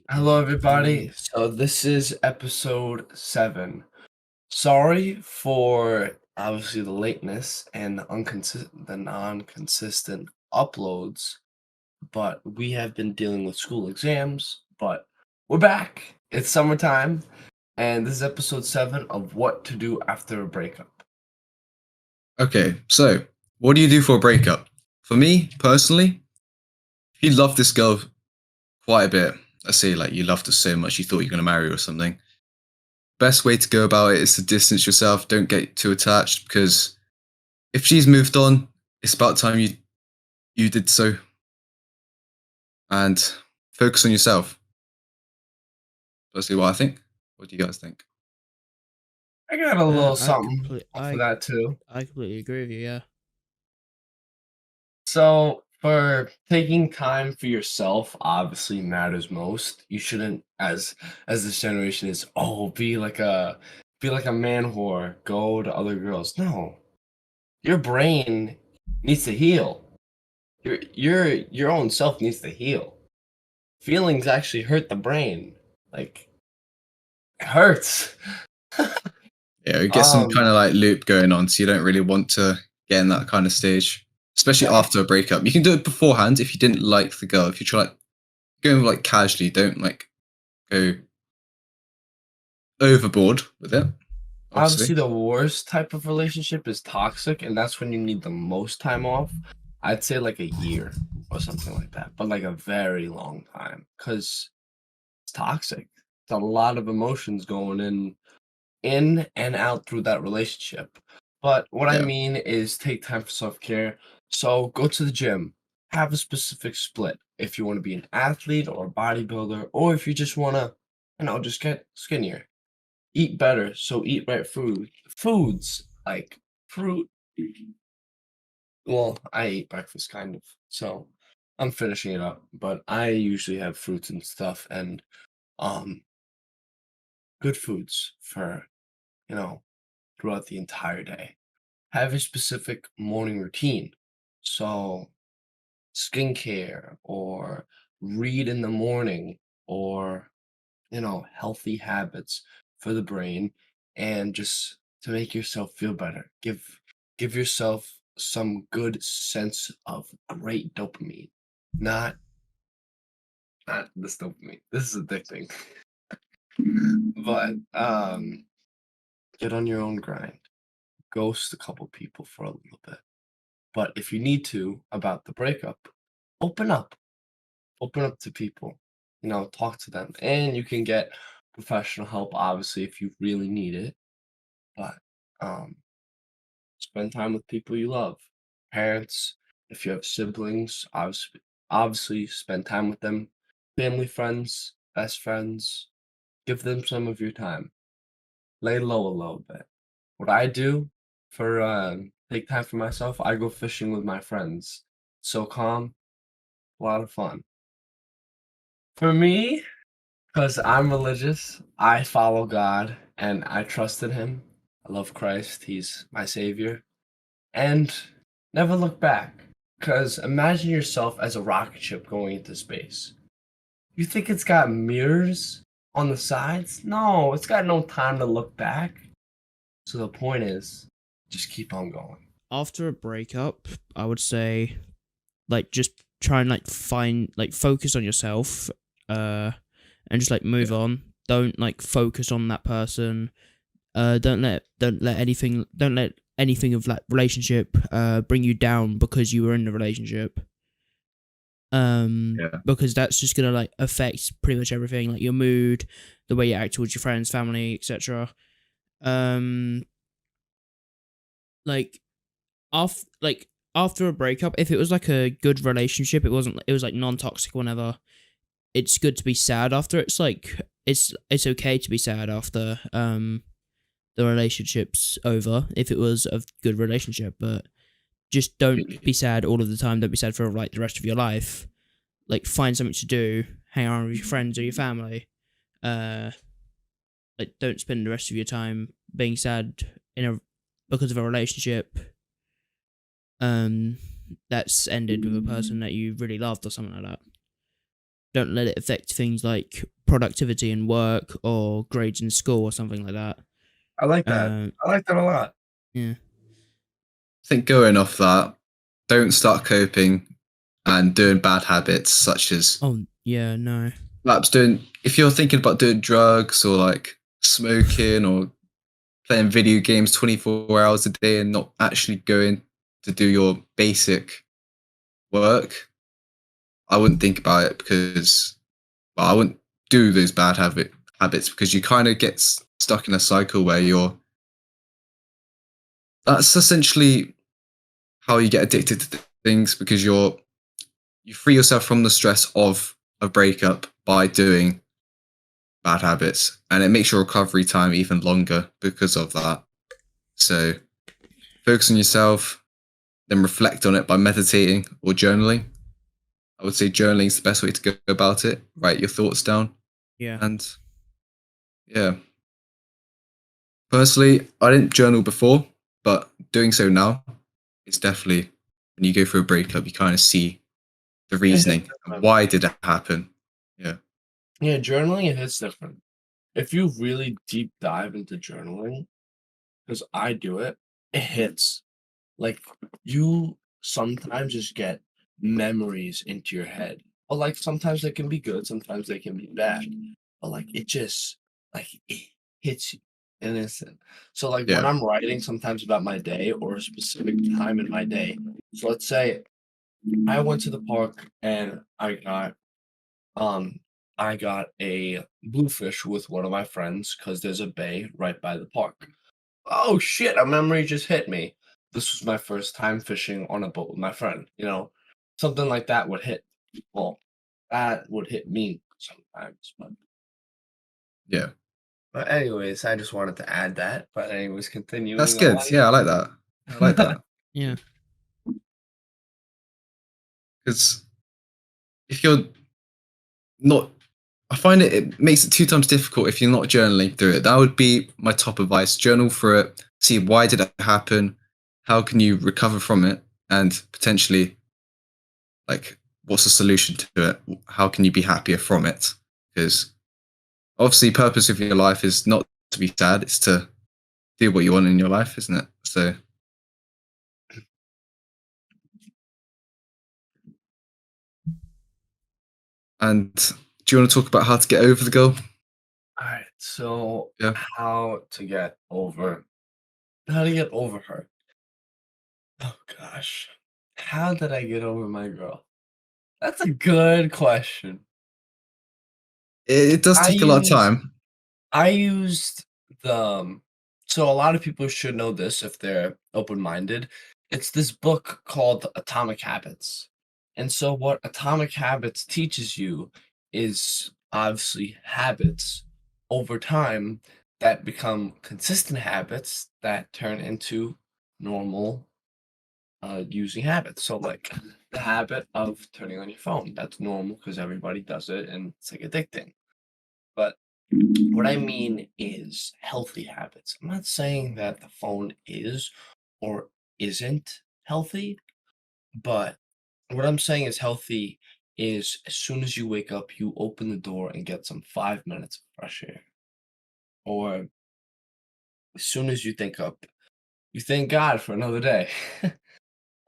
Hello, everybody. Hello. So this is episode 7. Sorry for obviously the lateness and the non-consistent uploads, but we have been dealing with school exams. But we're back. It's summertime, and this is episode 7 of what to do after a breakup. Okay, so what do you do for a breakup? For me, personally, if you love this girl quite a bit, let's say like you loved her so much you thought you're going to marry her or something, best way to go about it is to distance yourself. Don't get too attached because if she's moved on, it's about time you did so and focus on yourself. That's what I think. What do you guys think? I got a Uh, little I something complete off of I that too. I completely agree with you. Yeah. So, for taking time for yourself obviously matters most. You shouldn't, as this generation is, oh, be like a man whore, go to other girls. No, your brain needs to heal. Your own self needs to heal. Feelings actually hurt the brain. Like, it hurts. Yeah, get some um, kind of like loop going on so you don't really want to get in that kind of stage, especially after a exactly. breakup. You can do it beforehand if you didn't like the girl. If you try like going like casually, don't like go overboard with it, Obviously, obviously. the worst type of relationship is toxic, and that's when you need the most time off. I'd say like a year or something like that, but like a very long time because it's toxic. It's a lot of emotions going in and out through that relationship. But what I Yeah. mean is take time for self-care. So go to the gym, have a specific split if you want to be an athlete or a bodybuilder, or if you just want to, just get skinnier. Eat better, so eat right foods like fruit. Well, I eat breakfast kind of, so I'm finishing it up, but I usually have fruits and stuff and um good foods for, you know, throughout the entire day. Have a specific morning routine. So skincare or read in the morning or healthy habits for the brain and just to make yourself feel better. Give yourself some good sense of great dopamine. Not not this dopamine. This is addicting. But get on your own grind. Ghost a couple people for a little bit. But if you need to about the breakup, open up. Open up to people. Talk to them. And you can get professional help obviously if you really need it. But um spend time with people you love. Parents, if you have siblings, obviously spend time with them. Family, friends, best friends, give them some of your time. Lay low a little bit. What I do for take time for myself, I go fishing with my friends. So calm, a lot of fun. For me, because I'm religious, I follow God and I trust in Him. I love Christ. He's my savior. And never look back. Because imagine yourself as a rocket ship going into space. You think it's got mirrors on the sides? No, it's got no time to look back. So the point is, just keep on going. After a breakup, I would say just try and focus on yourself, and just move Yeah. on. Don't focus on that person. Don't let anything of that relationship bring you down because you were in the relationship. Yeah. Because that's just gonna affect pretty much everything, like your mood, the way you act towards your friends, family, etc. Um, like after a breakup, if it was a good relationship, it was non-toxic, whenever, it's good to be sad after. It's okay to be sad after the relationship's over if it was a good relationship, but just don't be sad all of the time. Don't be sad for the rest of your life. Find something to do, hang around with your friends or your family. uh don't spend the rest of your time being sad because of a relationship that's ended with a person that you really loved or something like that. don't let it affect things like productivity in work or grades in school or something like that. I like that. Um, I like that a lot. yeah. I think going off that, don't start coping and doing bad habits such as Oh, yeah, no. perhaps doing, if you're thinking about doing drugs or like smoking or playing video games 24 hours a day and not actually going to do your basic work, I wouldn't think about it because, well, I wouldn't do those bad habits because you kind of get stuck in a cycle where that's essentially how you get addicted to things because you free yourself from the stress of a breakup by doing bad habits, and it makes your recovery time even longer because of that. So focus on yourself, then reflect on it by meditating or journaling. I would say journaling is the best way to go about it. Write your thoughts down, Yeah. and yeah. Personally, I didn't journal before, but doing so now, it's definitely when you go through a breakup, you kind of see the It hits reasoning. different. Why did it happen? Yeah. Yeah, journaling, it hits different. If you really deep dive into journaling, because I do it, it hits. Like, you sometimes just get memories into your head. But like sometimes they can be good, sometimes they can be bad. But like it just like it hits you in an instant. So like when Yeah. I'm writing sometimes about my day or a specific time in my day. So let's say I went to the park and um I got a bluefish with one of my friends because there's a bay right by the park. Oh shit, a memory just hit me. This was my first time fishing on a boat with my friend, something like that would hit people. That would hit me sometimes. Yeah. But anyways, I just wanted to add that. But anyways, That's continuing good. on. Yeah, I like that. I like that. Yeah. Because if you're not, I find it makes it 2 times difficult if you're not journaling through it. That would be my top advice. Journal through it, see why did it happen, how can you recover from it, and potentially like what's the solution to it? How can you be happier from it? Because obviously, purpose of your life is not to be sad; it's to do what you want in your life, isn't it? So, and do you want to talk about how to get over the girl? All right. So Yeah. how to get over her? Oh gosh. How did I get over my girl? That's a good question. It does I take a lot of used time. I used the so a lot of people should know this if they're open-minded. It's this book called Atomic Habits. And so what Atomic Habits teaches you is obviously habits over time that become consistent habits that turn into normal using habits. So like the habit of turning on your phone, that's normal because everybody does it and it's like addicting. But what I mean is healthy habits. I'm not saying that the phone is or isn't healthy, but what I'm saying is healthy is as soon as you wake up, you open the door and get some 5 minutes of fresh air. Or as soon as you think up, you thank God for another day.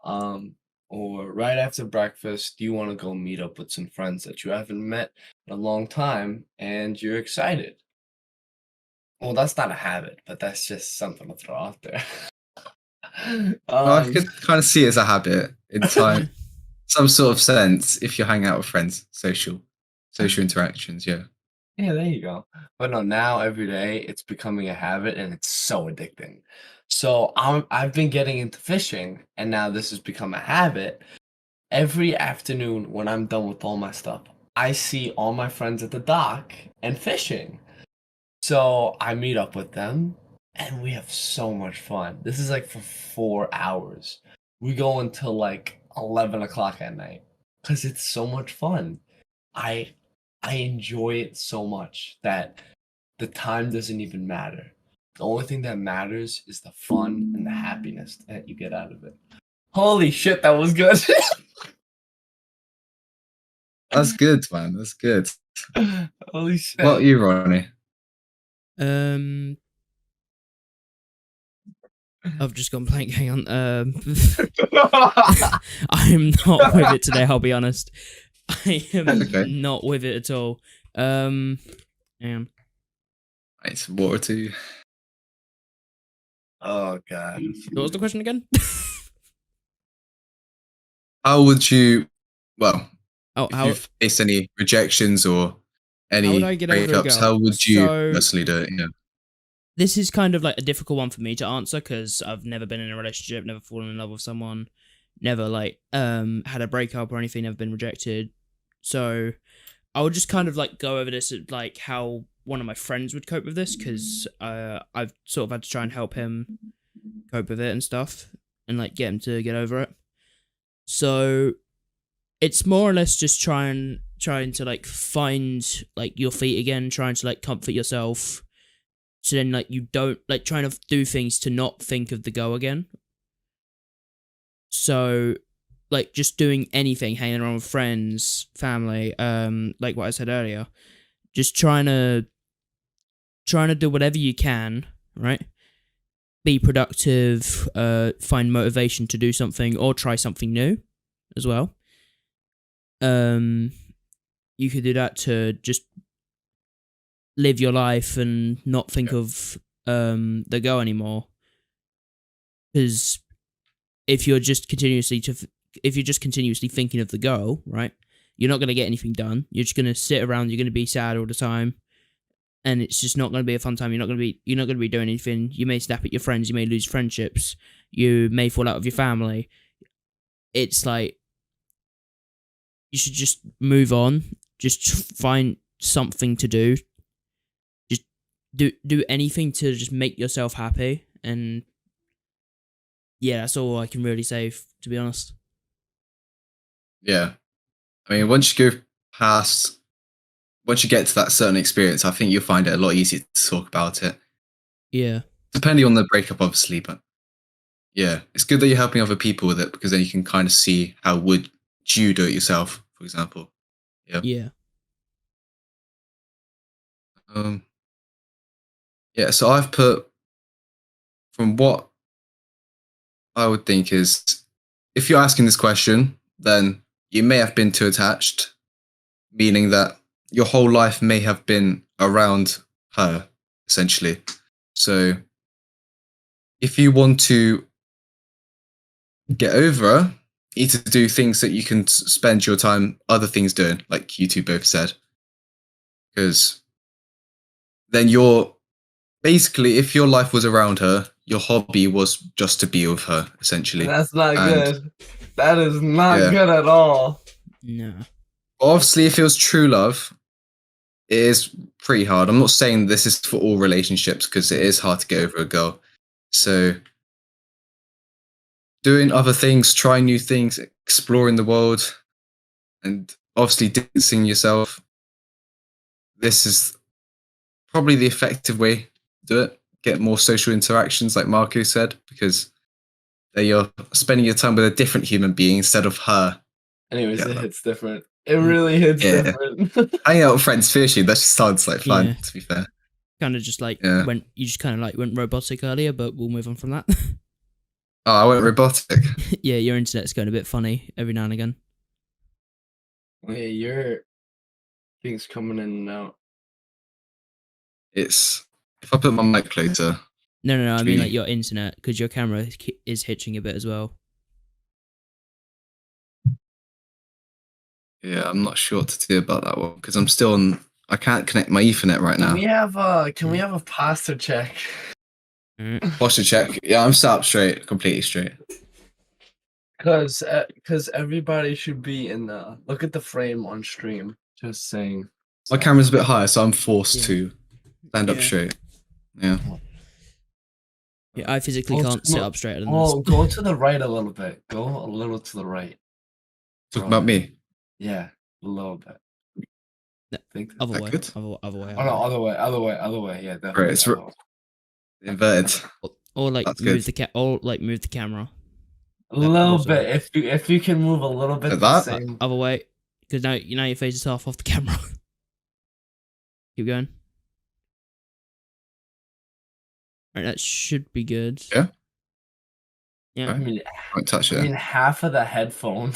um, or right after breakfast, you want to go meet up with some friends that you haven't met in a long time and you're excited. Well, that's not a habit, but that's just something to throw out there. Well, I um, could kind of see it as a habit in Yeah. time, some sort of sense. If you're hanging out with friends, social interactions. Yeah. yeah, there you go. But no, now every day it's becoming a habit and it's so addicting. So I've been getting into fishing and now this has become a habit. Every afternoon when I'm done with all my stuff, I see all my friends at the dock and fishing. So I meet up with them and we have so much fun. This is like for 4 hours. We go until like 11 o'clock at night because it's so much fun. I I enjoy it so much that the time doesn't even matter. The only thing that matters is the fun and the happiness that you get out of it. Holy shit, that was good. That's good, man. That's good. Holy What about shit. you, Ronnie? I've just gone blank. Hang on. I'm not with it today. I'll be honest. I am Okay. not with it at all. Hang on. Right, water too. Oh god. What was the question again? How would you, well, Oh, if you face any rejections or how would any I get over a breakups, girl? how would you So personally do it? Yeah. this is kind of like a difficult one for me to answer because I've never been in a relationship, never fallen in love with someone, never like had a breakup or anything, never been rejected. So I would just kind of like go over this at like how one of my friends would cope with this because I've sort of had to try and help him cope with it and stuff and like get him to get over it. So it's more or less just trying to like find like your feet again, trying to like comfort yourself. So then like you don't like trying to do things to not think of the go again. So like just doing anything, hanging around with friends, family, like what I said earlier, just trying to do whatever you can, right? Be productive, find motivation to do something or try something new as well. You could do that to just live your life and not think of the go anymore. Because if you're just continuously thinking of the goal, right, you're not going to get anything done. You're just going to sit around. You're going to be sad all the time, and it's just not going to be a fun time. You're not going to be doing anything. You may snap at your friends. You may lose friendships. You may fall out with your family. It's like you should just move on. Just find something to do. Just do anything to just make yourself happy. And yeah, that's all I can really say, to be honest. Yeah. I mean, once you get to that certain experience, I think you'll find it a lot easier to talk about it. Yeah. Depending on the breakup, obviously, but yeah, it's good that you're helping other people with it because then you can kind of see how would you do it yourself, for example. Yeah. Yeah. Yeah, so I've put from what I would think is if you're asking this question, then you may have been too attached, meaning that your whole life may have been around her, essentially. So if you want to get over her, you need to do things that you can spend your time other things doing, like you two both said. Because then you're basically, if your life was around her, your hobby was just to be with her, essentially. That's not And good. That is not Yeah. good at all. No. obviously, if it was true love, it is pretty hard. I'm not saying this is for all relationships because it is hard to get over a girl. So doing other things, trying new things, exploring the world, and obviously distancing yourself. This is probably the effective way to do it. Get more social interactions, like Marco said, because then you're spending your time with a different human being instead of her. Anyways, Yeah, it hits different. It really hits Yeah. different. Hanging out with friends fishing, that just sounds like fun, Yeah. to be fair. Kind of just like Yeah. went robotic earlier, but we'll move on from that. Oh, I went robotic. Yeah, your internet's going a bit funny every now and again. Wait, your thing's coming in and out. It's if I put my mic closer. No, I mean Gee. like your internet, because your camera is hitching a bit as well. Yeah, I'm not sure what to do about that one because I'm still on. I can't connect my Ethernet right now. Can we have a posture check? Posture check. Yeah, I'm sat up straight, completely straight. Cause everybody should be in the look at the frame on stream. Just saying. My camera's a bit higher, so I'm forced Yeah. to stand up Yeah. straight. Yeah. Yeah, I physically Oh, can't sit no. up straighter than Oh, this. go to the right a little bit. Go a little to the right. Talking about me. Yeah, a little bit. No, Think Other that way. good? Other way. Oh no, other way. Yeah, definitely. Right, it's other way. inverted. Or like That's move good. move the camera. A little Also- bit. If you can move a little bit Like the that? same. Other way. because now your face is half off the camera. Keep going. Right, that should be good. Yeah? Yeah. I mean, Won't touch it. half of the headphone.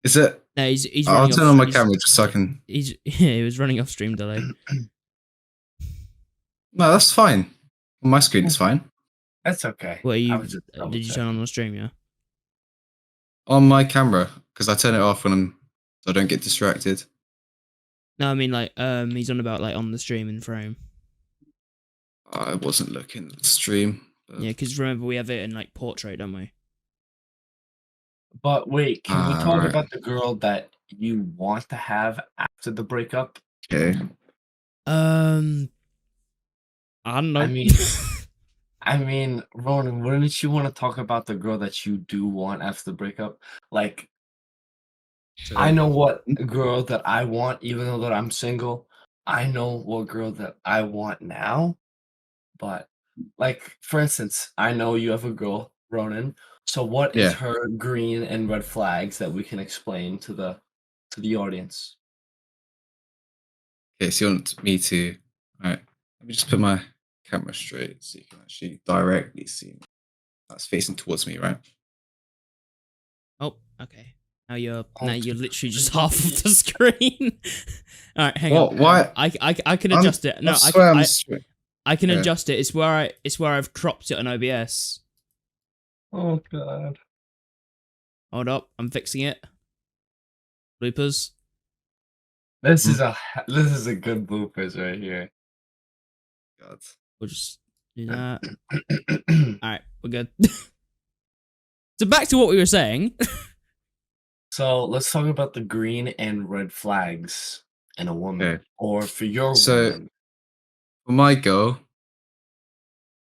Is it? No, he's I'll running turn off. on my camera just so I can. He was running off stream delay. No, that's fine. On my screen, it's fine. That's okay. What I you was just did you turn on the stream? Yeah. On my camera, because I turn it off when so I don't get distracted. No, I mean like he's on about like on the stream in frame. I wasn't looking at the stream. Yeah, because remember we have it in like portrait, don't we? But wait, can we talk right. about the girl that you want to have after the breakup? Okay. I don't know. I mean, Ronan, wouldn't you want to talk about the girl that you do want after the breakup? Like, I know what girl that I want, even though that I'm single. I know what girl that I want now. But, like, for instance, I know you have a girl, Ronan. So what is Yeah. her green and red flags that we can explain to the audience? Okay, so you want me to? All right. Let me just put my camera straight so you can actually directly see me. That's facing towards me, right? Oh, okay. Now you're Oh, literally just half of the screen. All right, hang What? on. Why? I can adjust it. No, I swear I'm straight. I can Yeah. adjust it. It's where I've cropped it on OBS. Oh god. Hold up, I'm fixing it. Bloopers. This is a good bloopers right here. God. We'll just do that. All right, we're good. So back to what we were saying. So let's talk about the green and red flags in a woman, Okay. or for your So- woman. For my girl,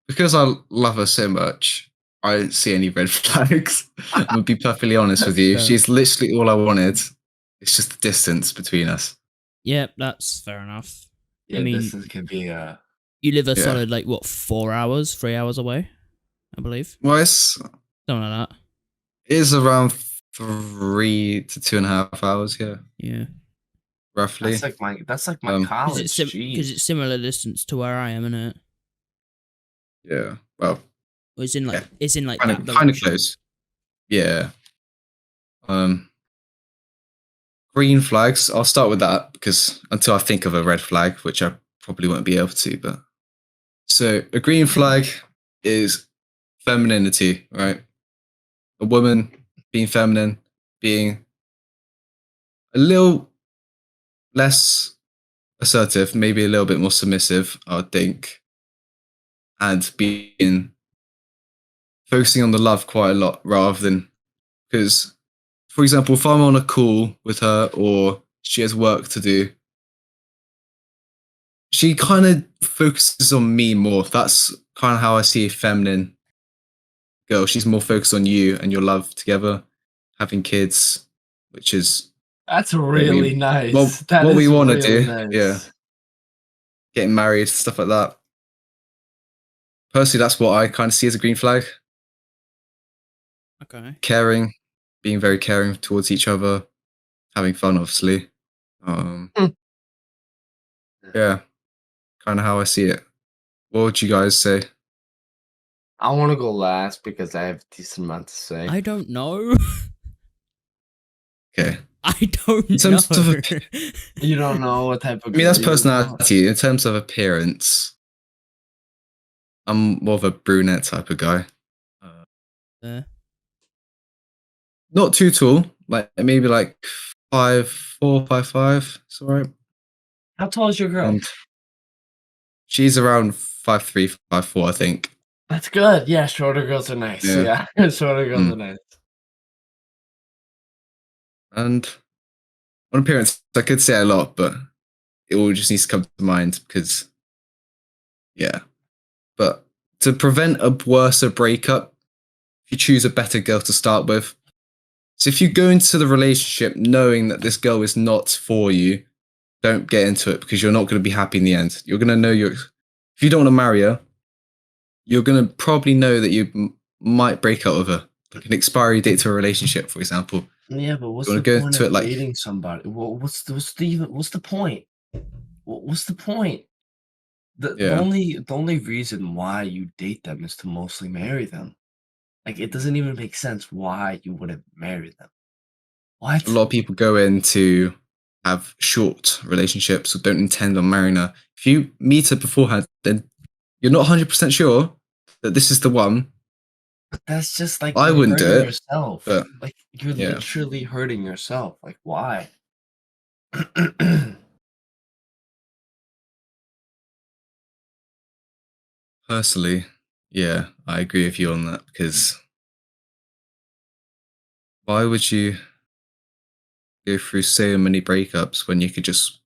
because I love her so much, I don't see any red flags. I'm gonna be perfectly honest with you. Fair. She's literally all I wanted. It's just the distance between us. Yep, that's fair enough. Yeah, I mean, this can be a. You live a Yeah. solid like what 3 hours away, I believe. Well, it's Something like that. it is around 3 to 2.5 hours. Yeah, Yeah. roughly. That's like my Um, college. Because Jeez. it's similar distance to where I am, isn't it? Yeah. Well, Or it's in like Yeah. it's in like kind that of direction. close. Yeah. Green flags. I'll start with that because until I think of a red flag, which I probably won't be able to, but so a green flag is femininity, right? A woman being feminine, being a little less assertive, maybe a little bit more submissive, I would think, and being focusing on the love quite a lot rather than because, for example, if I'm on a call with her or she has work to do, she kind of focuses on me more. That's kind of how I see a feminine girl. She's more focused on you and your love together, having kids, which is That's really nice. what we want to really do. nice. Yeah, getting married, stuff like that. Personally, that's what I kind of see as a green flag. Okay. Caring, being very caring towards each other, having fun, obviously. Yeah, kind of how I see it. What would you guys say? I want to go last because I have a decent amount to say. I don't know. Okay. I don't In know. terms of You don't know what type of. I mean, that's girl you want? personality. In terms of appearance, I'm more of a brunette type of guy. Yeah. Not too tall, like maybe like 5'4", 5'5". It's alright. How tall is your girl? And she's around 5'3", 5'4", I think. That's good. Yeah, shorter girls are nice. Yeah. Yeah, shorter girls Mm. are nice. And on appearance, I could say a lot, but it all just needs to come to mind because, yeah. But to prevent a worse breakup, if you choose a better girl to start with. So if you go into the relationship knowing that this girl is not for you, don't get into it because you're not going to be happy in the end. You're going to know if you don't want to marry her, you're going to probably know that you might break up with her. Like an expiry date to a relationship, for example. Yeah, but what's You the want to go point to of it like, dating somebody? What's the point? What's the point? yeah, The only reason why you date them is to mostly marry them. Like, it doesn't even make sense why you wouldn't marry them. a What? lot of people go in to have short relationships or don't intend on marrying her. If you meet her beforehand, then you're not 100% sure that this is the one. But that's just like I you're wouldn't do hurting it, yourself. but Like, you're yeah, literally hurting yourself. Like, why? personally, yeah, I agree with you on that because why would you go through so many breakups when you could just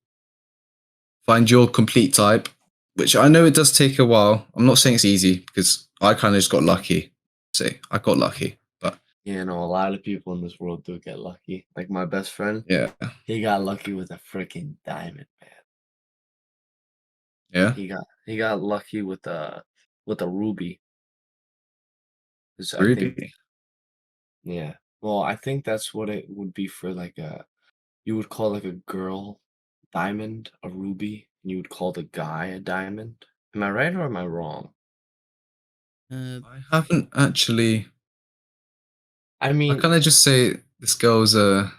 find your complete type? Which I know it does take a while. I'm not saying it's easy because I kind of just got lucky. See, I got lucky, but You know, a lot of people in this world do get lucky. Like my best friend, yeah, he got lucky with a freaking diamond, man. yeah, He got lucky with a ruby. 'Cause I think Ruby. yeah. Well, I think that's what it would be for like a you would call like a girl diamond a ruby, and you would call the guy a diamond. Am I right or am I wrong? Uh, I haven't actually. I I mean, kind of just say this girl's a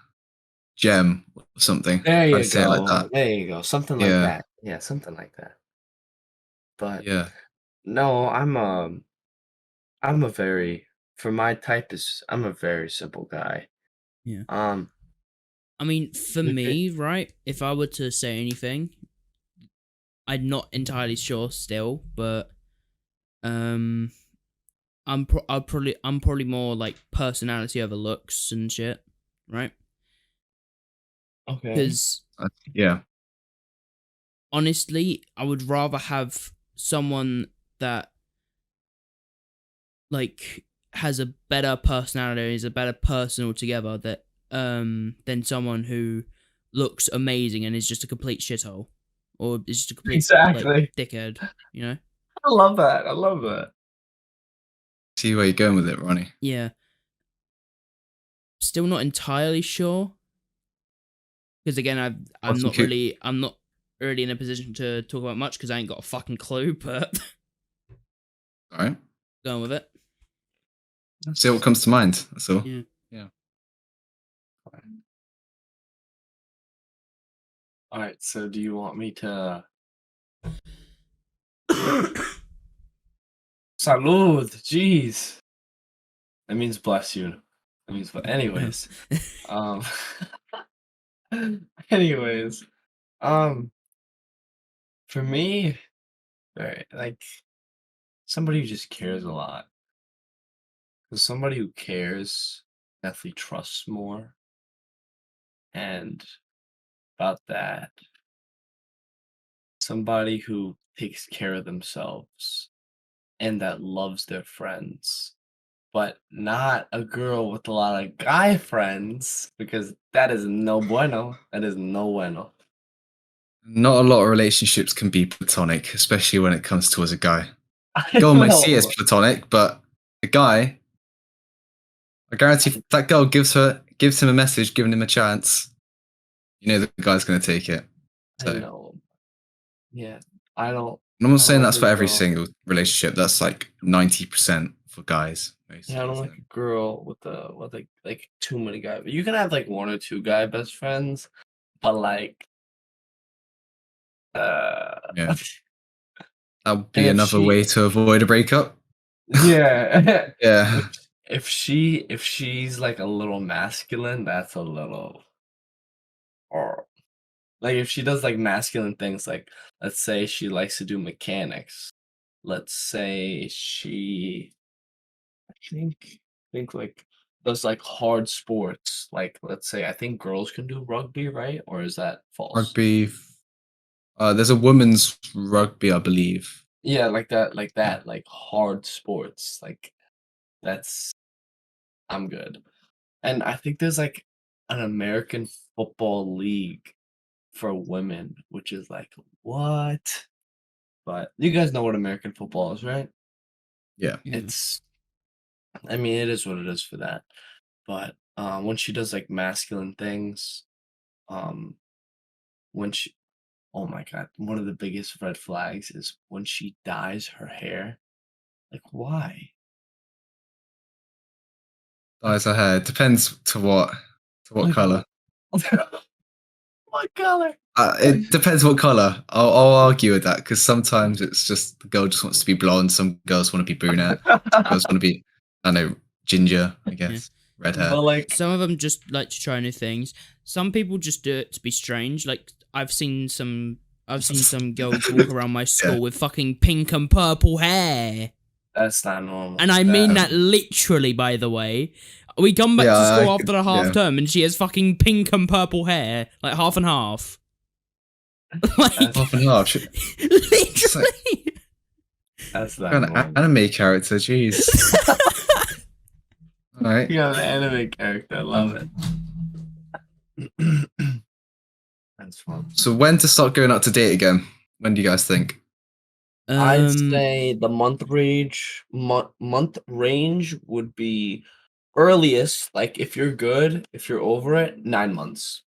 gem or something. there Kind of you say it like go. that. There you go. Something like Yeah, that. Yeah, something like that. But yeah. no, I'm a very for my type is I'm a very simple guy. yeah. Um, I mean, for if it, me, right? If I were to say anything, I'm not entirely sure still, but um, I'm probably more like personality over looks and shit, right? okay. Because Yeah. honestly, I would rather have someone that like has a better personality, is a better person altogether, that than someone who looks amazing and is just a complete shithole, or is just a complete like Exactly. dickhead, you know? I love that. I love that. See where you're going with it, Ronnie. Yeah. Still not entirely sure because again, What you could, I'm not really in a position to talk about much because I ain't got a fucking clue. But all right. going with it, See what comes to mind. That's all. yeah. Yeah. All right. So, do you want me to salud? Jeez, that means bless you. That means, but anyways, um, anyways, um, for me, right, like somebody who just cares a lot. Because somebody who cares definitely trusts more, and about that, somebody who takes care of themselves and that loves their friends, but not a girl with a lot of guy friends because that is no bueno. That is no bueno. Not a lot of relationships can be platonic, especially when it comes towards a guy. I Girl might see it as know. platonic, but a guy, I guarantee if that girl gives him a message, giving him a chance, you know the guy's gonna take it. I So know. Yeah. I don't and I'm not I don't saying like that's a for every girl. single relationship. That's like 90% for guys, Yeah, I mostly. don't So like a girl with like too many guys. You can have like one or two guy best friends, but like uh yeah, that would and be another way to avoid a breakup. yeah, if Yeah, if she's like a little masculine, that's a little or like if she does like masculine things, like let's say she likes to do mechanics. Let's say she I think like does like hard sports. Like let's say I think girls can do rugby, right? Or is that false? rugby. There's a women's rugby, I believe. Yeah, Yeah, like hard sports. Like that's I'm good. And I think there's like an American football league for women, which is like what? But you guys know what American football is, right? yeah. Yeah. It's I mean it is what it is for that. But when she does like masculine things. Um, when she, oh my god, one of the biggest red flags is when she dyes her hair. Like, why? Dyes her hair. Depends to what. To what Like, color? what color? It depends what color. I'll argue with that because sometimes it's just the girl just wants to be blonde. Some girls want to be brunette. Some girls want to be, I don't know, ginger. I Yeah. guess red hair. But like, Some of them just like to try new things. Some people just do it to be strange. Like I've seen some girls walk around my school with fucking pink and purple hair. that's not normal. And I mean that literally, by the way. We come back to school after the half term and she has fucking pink and purple hair, like half and half. Like, Half and half. literally. That's not An normal. anime character, jeez. All right. You have an anime character. I love it. That's fun. So when to start going out to date again? When do you guys think? I'd say the month range would be earliest, like if you're good, if you're over it, 9 months.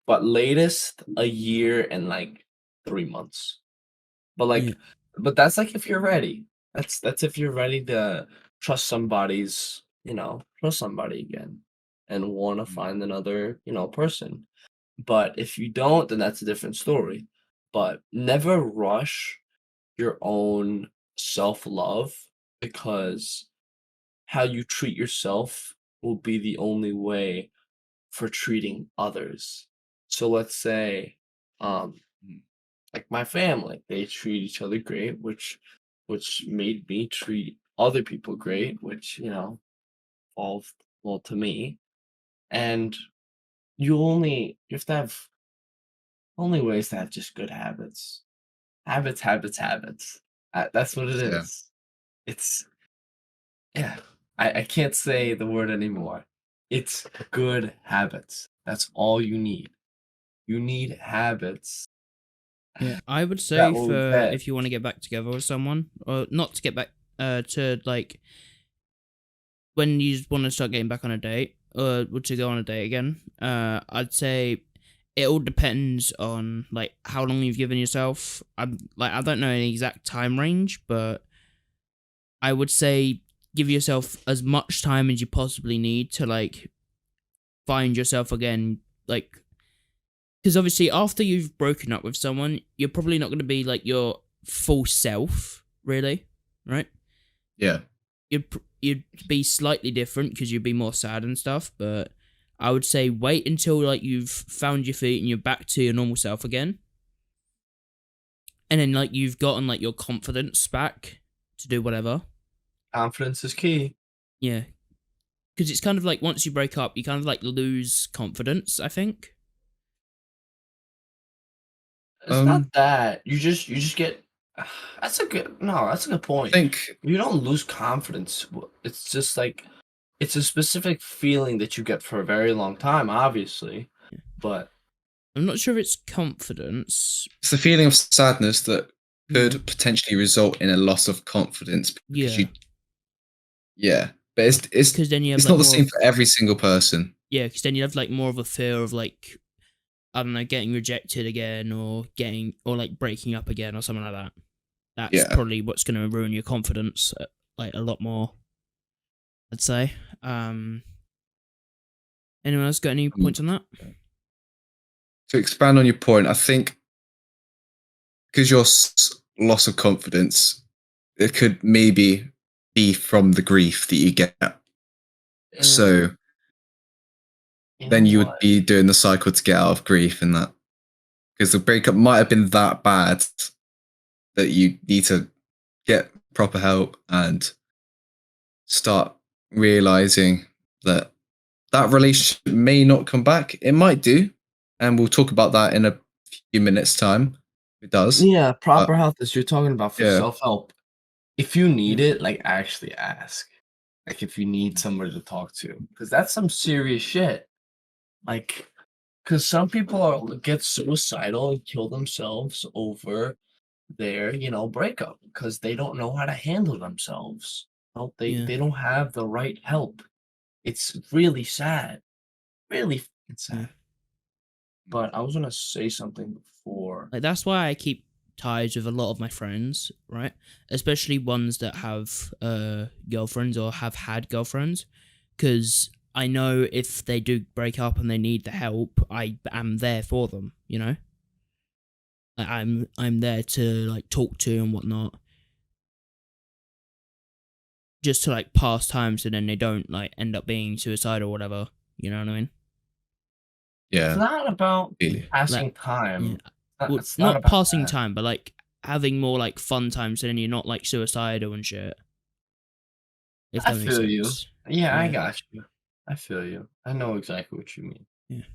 But latest a year and like 3 months. But like Yeah. but that's like if you're ready. That's if you're ready to trust somebody's, trust somebody again and want to find another, person. But if you don't, then that's a different story. But never rush your own self-love because how you treat yourself will be the only way for treating others. So let's say, um, like my family, they treat each other great, which made me treat other people great, which, all well to me. And you have to have only ways to have just good habits. Habits, habits, habits. That's what it Yeah. is. It's yeah. I can't say the word anymore. It's good habits. That's all you need. You need habits Yeah, I would say that will for vet. if you want to get back together with someone, or not to get back, to like when you want to start getting back on a date, or to go on a date again. I'd say it all depends on like how long you've given yourself. I don't know any exact time range, but I would say give yourself as much time as you possibly need to like find yourself again, like. Because obviously, after you've broken up with someone, you're probably not going to be like your full self, really, right? Yeah. You'd be slightly different because you'd be more sad and stuff. But I would say wait until like you've found your feet and you're back to your normal self again, and then like you've gotten like your confidence back to do whatever. Confidence is key. Yeah, because it's kind of like once you break up, you kind of like lose confidence, I think. It's not that. You just get that's a good I point. think You don't lose confidence. It's just like it's a specific feeling that you get for a very long time, obviously. But I'm not sure if it's confidence. it's the feeling of sadness that Yeah. could potentially result in a loss of confidence because Yeah. but it's Because then you have it's like not the more same of, for every single person. yeah, because then you have like more of a fear of like, I don't know, getting rejected again or like breaking up again or something like that. That's Yeah. probably what's going to ruin your confidence like a lot more, I'd say. Anyone else got any points on that? To expand on your point, I think because your loss of confidence, it could maybe be from the grief that you get. So then you would what? be doing the cycle to get out of grief and that. Because the breakup might have been that bad that you need to get proper help and start realizing that that relationship may not come back. It might do. And we'll talk about that in a few minutes' time. It does. Yeah, But proper health is you're talking about for yeah. self-help. If you need it, like actually ask. Like if you need somebody to talk to, because that's some serious shit. Like, because some people get suicidal and kill themselves over their, breakup because they don't know how to handle themselves. They Yeah. they don't have the right help. It's really sad. really fucking sad. Yeah. But I was gonna say something before. Like that's why I keep ties with a lot of my friends, right? Especially ones that have girlfriends or have had girlfriends, because I know if they do break up and they need the help, I am there for them. You know, like, I'm there to like talk to and whatnot, just to like pass time, so then they don't like end up being suicidal or whatever. You know what I mean? It's Yeah, not about really. Like, passing yeah, time. well, It's not not about passing that. time, but like having more like fun time, so then you're not like suicidal and shit. If I that makes feel you. sense. Yeah, I Yeah. got you. I feel you. I know exactly what you mean. Yeah.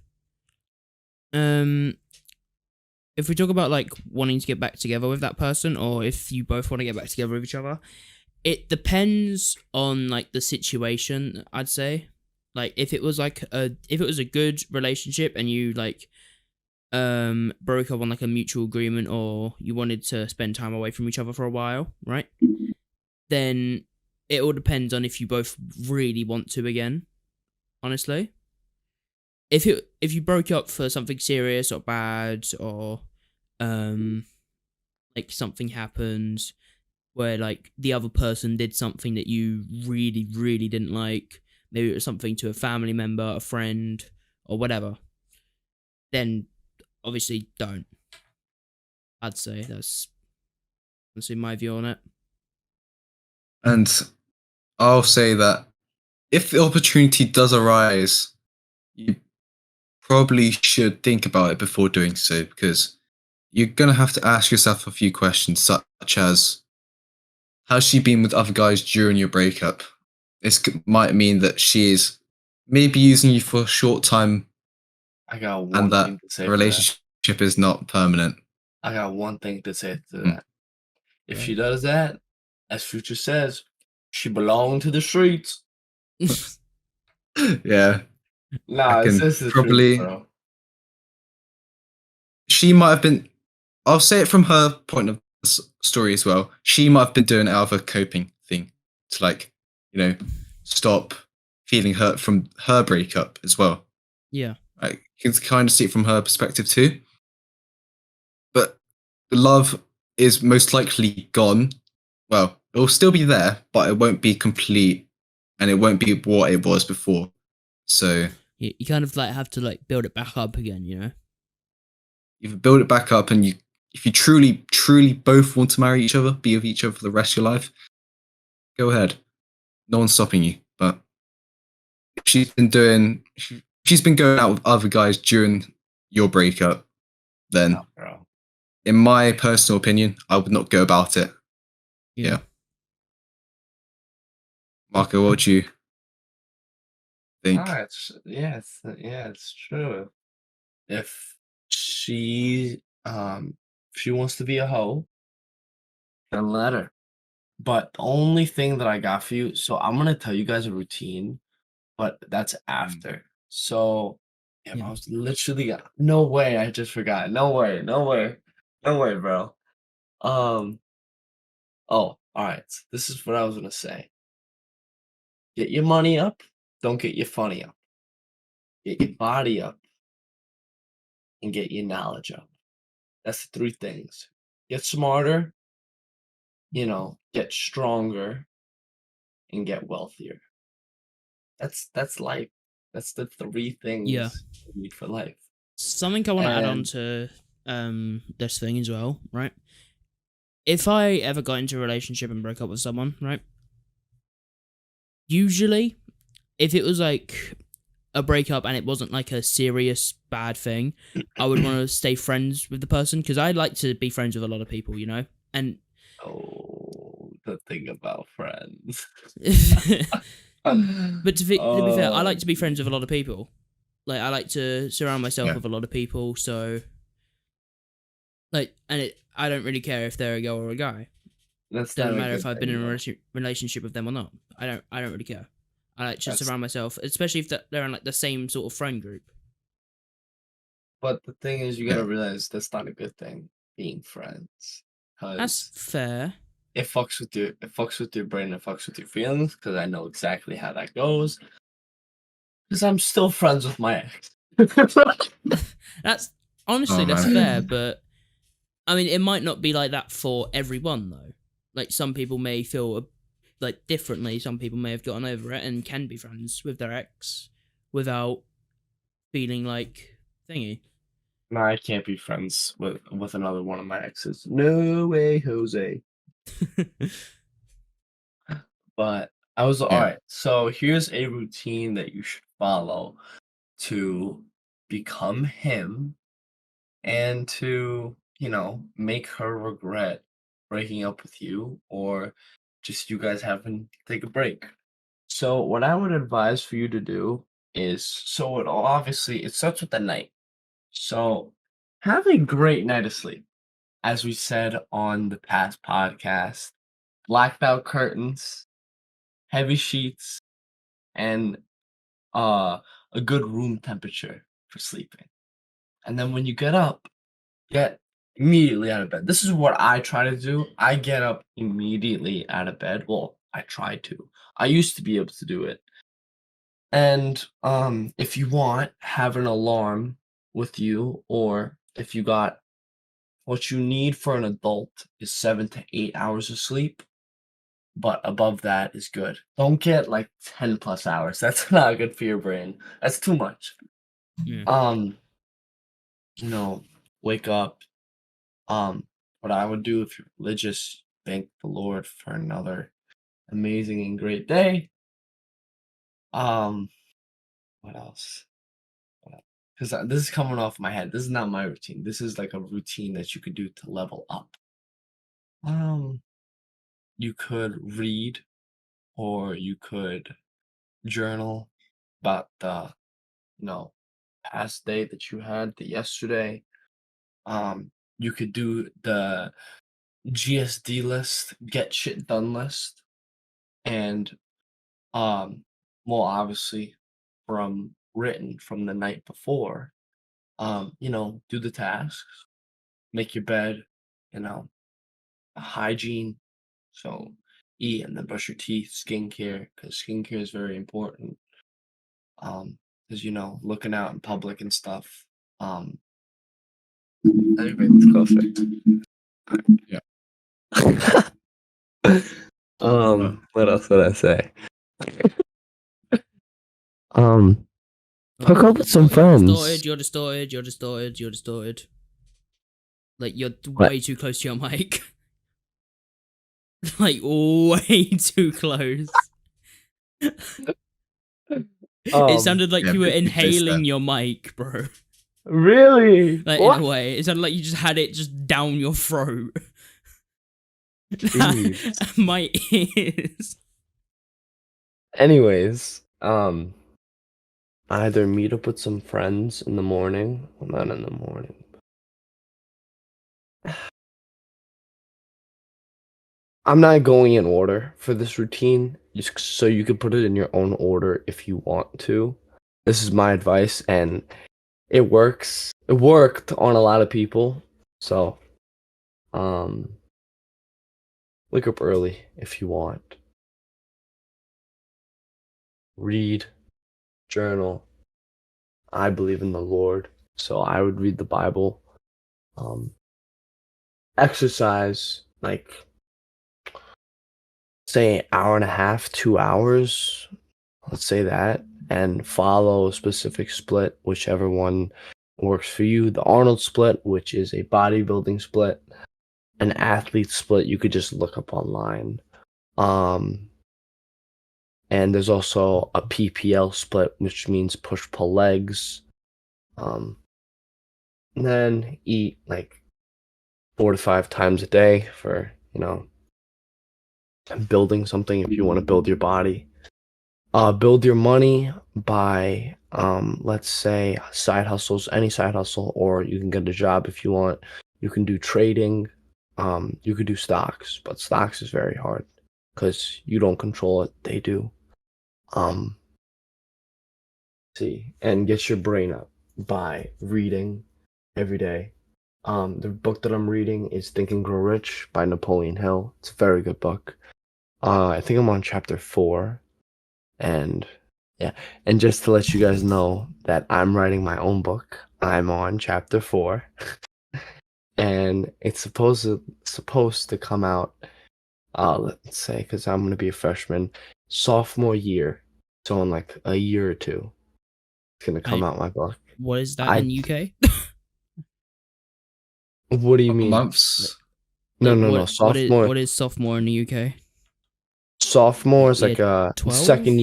Um, if we talk about like wanting to get back together with that person, or if you both want to get back together with each other, it depends on like the situation. I'd say, like if it was a good relationship and you like broke up on like a mutual agreement, or you wanted to spend time away from each other for a while, right? Then it all depends on if you both really want to again. Honestly, if you broke up for something serious or bad, or um like something happens where like the other person did something that you really didn't like, maybe it was something to a family member, a friend, or whatever, then obviously don't. I'd say that's my view on it. And I'll say that if the opportunity does arise, you probably should think about it before doing so, because you're going to have to ask yourself a few questions, such as, has she been with other guys during your breakup? This might mean that she is maybe using you for a short time I got and one that thing to say the for that. relationship is not permanent. I got one thing to say to Mm. that. If Yeah. she does that, as Future says, she belonged to the streets. Yeah, I Nah, can this is the truth, probably. bro. She might have been. I'll say it from her point of story as well. She might have been doing it out of a coping thing to, like, stop feeling hurt from her breakup as well. Yeah. I can kind of see it from her perspective too. But the love is most likely gone. Well, it will still be there, but it won't be complete, and it won't be what it was before. So You kind of like have to like build it back up again, you know? you build it back up, and if you truly both want to marry each other, be with each other for the rest of your life, go ahead. No one's stopping you. But if she's been going out with other guys during your breakup, then Nah, bro. in my personal opinion, I would not go about it. Yeah. Marco, what do you think? Ah, it's true. If she wants to be a hoe, then let her. But the only thing that I got for you, so I'm gonna tell you guys a routine, but that's after. So yeah, Yeah. I was literally no way, I just forgot. No way, no way, no way, bro. Um, oh, all right. This is what I was gonna say. Get your money up, don't get your funny up. Get your body up and get your knowledge up. That's the three things. Get smarter, get stronger, and get wealthier. That's life. That's the three Yeah. things you need for life. Something I want to add on And to this thing as well, right? If I ever got into a relationship and broke up with someone, right? Usually, if it was like a breakup and it wasn't like a serious bad thing, I would want to stay friends with the person, because I like to be friends with a lot of people, you know? And oh, the thing about friends. but to be fair, I like Oh, to be friends with a lot of people. Like I like to surround myself Yeah. with a lot of people, so like, and I don't really care if they're a girl or a guy. that's not Doesn't a matter if good I've been thing, in a though. relationship with them or not. I don't really care. I like to That's surround myself, especially if they're in like the same sort of friend group. But the thing is, you Yeah. gotta realize that's not a good thing, being friends, That's because fair. it fucks with your brain, it fucks with your feelings, because I know exactly how that goes. Because I'm still friends with my ex. That's honestly Oh, that's man. fair, but I mean, it might not be like that for everyone though. Like some people may feel like differently. Some people may have gotten over it and can be friends with their ex without feeling like thingy. No, I can't be friends with another one of my exes. No way, Jose. But I was all Yeah. right. So here's a routine that you should follow to become him and to, make her regret breaking up with you or just you guys having to take a break. So what I would advise for you to do is it starts with the night. So have a great night of sleep. As we said on the past podcast, blacked out curtains, heavy sheets, and a good room temperature for sleeping. And then when you get up, get immediately out of bed. This is what I try to do. I get up immediately out of bed. Well, I try to. I used to be able to do it. And if you want, have an alarm with you, or if you got what you need for an adult is 7 to 8 hours of sleep, but above that is good. Don't get like 10 plus hours. That's not good for your brain. That's too much. Yeah. Um, wake up. What I would do if you're religious, thank the Lord for another amazing and great day. Um, what else? Because this is coming off my head. This is not my routine. This is like a routine that you could do to level up. Um, you could read or you could journal about the, past day that you had, the yesterday. You could do the GSD list, get shit done list, and well, obviously from the night before, do the tasks, make your bed, you know, hygiene. So eat and then brush your teeth, skincare, because skincare is very important. Because looking out in public and stuff. Anyway, it's closer. Yeah. What else would I say? Hook up with some friends. You're distorted. You're distorted. You're distorted. Like you're What? way too close to your mic. Like way too close. It sounded like Yeah, you were big face there. inhaling your mic, bro. Really? Like in a way, it sounded like you just had it just down your throat. Jeez. My ears. Anyways, either meet up with some friends in the morning. Well, not in the morning. I'm not going in order for this routine, just so you can put it in your own order if you want to. This is my advice, and it works. It worked on a lot of people. So, um, wake up early if you want. Read, journal. I believe in the Lord, so I would read the Bible. Exercise, like say an hour and a half, 2 hours, let's say that, and follow a specific split, whichever one works for you. The Arnold split, which is a bodybuilding split, an athlete split, you could just look up online. And there's also a PPL split, which means push pull legs. And then eat like 4 to 5 times a day for, building something if you want to build your body. Build your money by, let's say, side hustles, any side hustle, or you can get a job if you want. You can do trading. You could do stocks, but stocks is very hard because you don't control it. They do. See, and get your brain up by reading every day. The book that I'm reading is Think and Grow Rich by Napoleon Hill. It's a very good book. I think I'm on chapter 4, and And just to let you guys know that I'm writing my own book. I'm on chapter 4, and it's supposed to come out. Let's say, because I'm gonna be a freshman, sophomore year. So in like a year or two, it's gonna come I, out my book. what is that I. in UK? What do you Couple mean? months. No, Like no, no. Sophomore. what is sophomore in the UK? Sophomore Like is year like a 12? second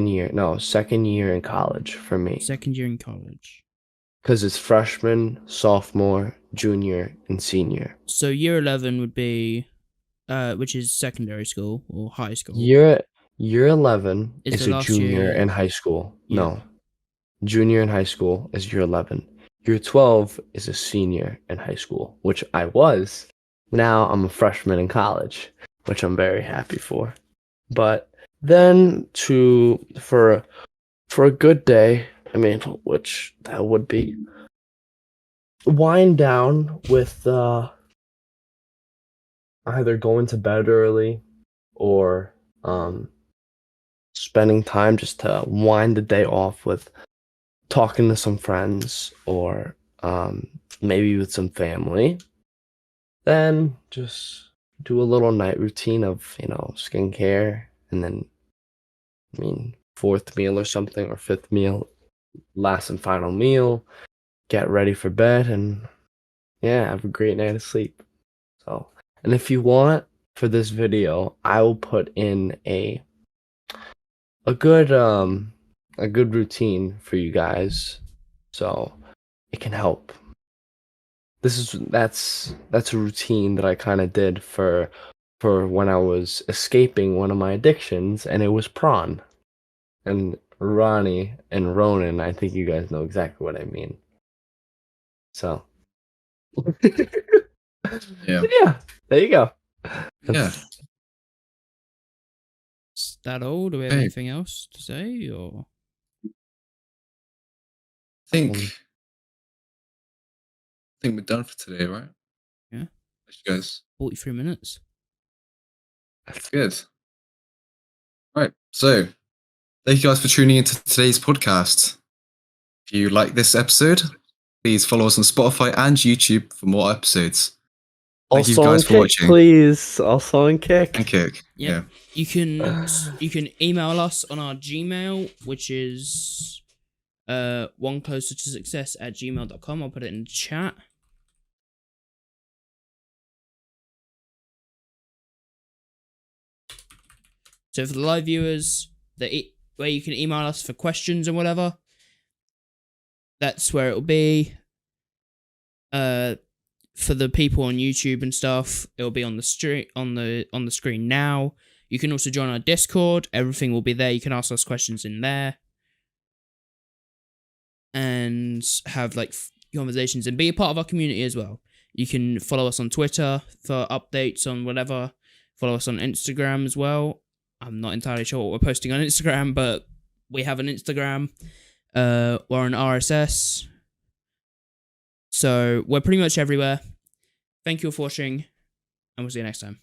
year. No, second year in college for me. Second year in college. Because it's freshman, sophomore, junior, and senior. So year 11 would be which is secondary school or high school. Year 11 Is is the a last junior year. in high school. Yeah. No, junior in high school is year 11. Year 12 is a senior in high school, which I was. Now I'm a freshman in college, which I'm very happy for. But then for a good day, I mean, which that would be, wind down with either going to bed early or spending time just to wind the day off with talking to some friends or maybe with some family. Then just do a little night routine of, skincare, and then, I mean, fourth meal or something, or fifth meal, last and final meal, get ready for bed, and yeah, have a great night of sleep. So, and if you want, for this video, I will put in a good a good routine for you guys, so it can help. That's a routine that I kind of did for when I was escaping one of my addictions, and it was prawn. And Ronnie and Ronan, I think you guys know exactly what I mean. So, Yeah. yeah, there you go. Yeah. Is that all? Do we have Okay. anything else to say or I think we're done for today, right? yeah? You guys. 43 minutes. Good. Right. So thank you guys for tuning into today's podcast. If you like this episode, please follow us on Spotify and YouTube for more episodes. Thank you Also on guys for Kick, watching. please. Also on Kick. And Kick. Yeah. Yeah. You can email us on our Gmail, which is one closer to success at gmail.com. I'll put it in the chat. So for the live viewers, where you can email us for questions and whatever, that's where it'll be. For the people on YouTube and stuff, it'll be on the screen now. You can also join our Discord. Everything will be there. You can ask us questions in there and have like conversations and be a part of our community as well. You can follow us on Twitter for updates on whatever. Follow us on Instagram as well. I'm not entirely sure what we're posting on Instagram, but we have an Instagram. We're on RSS. So we're pretty much everywhere. Thank you for watching, and we'll see you next time.